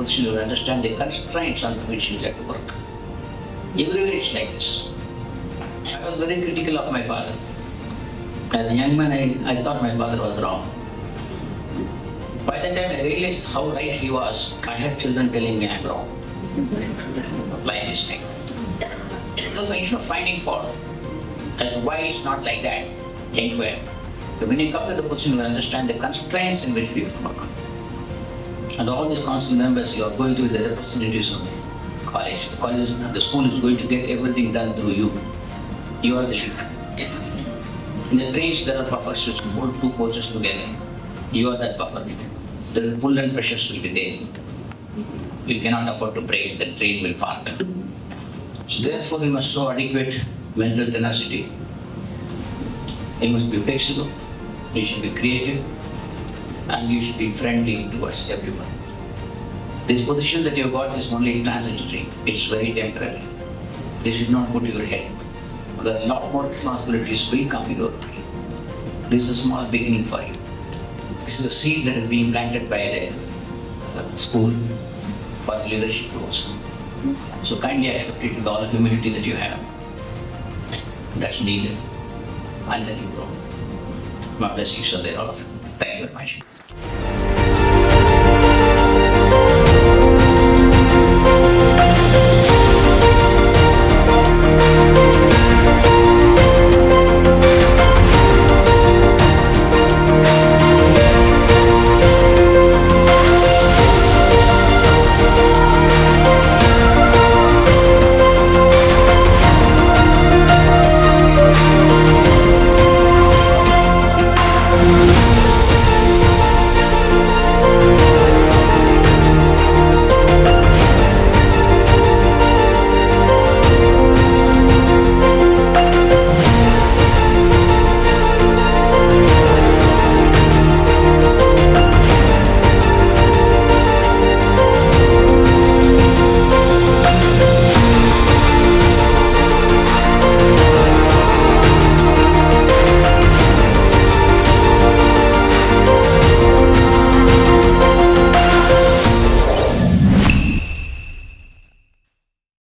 position, you will understand the constraints under which you have to work. Everywhere it's like this. I was very critical of my father. As a young man, I thought my father was wrong. By the time I realized how right he was, I had children telling me I'm wrong. Like this thing. Because instead of finding fault as to why it's not like that, inquire. So when you come to the position, you will understand the constraints in which we work. And all these council members, you are going to be the representatives of the college. The school is going to get everything done through you. You are the link. In the trains, there are buffers which hold two coaches together. You are that buffer. The pull and pressures will be there. You cannot afford to break, the train will park. So therefore, we must show adequate mental tenacity. You must be flexible, you should be creative, and you should be friendly towards everyone. This position that you got is only transitory. It's very temporary. This should not put your head. Because a lot more responsibilities will come your way. This is a small beginning for you. This is a seed that is being planted by the school for leadership roles. So kindly accept it with all the humility that you have. That's needed. And then you grow. My blessings are there, all of you. Thank you very much.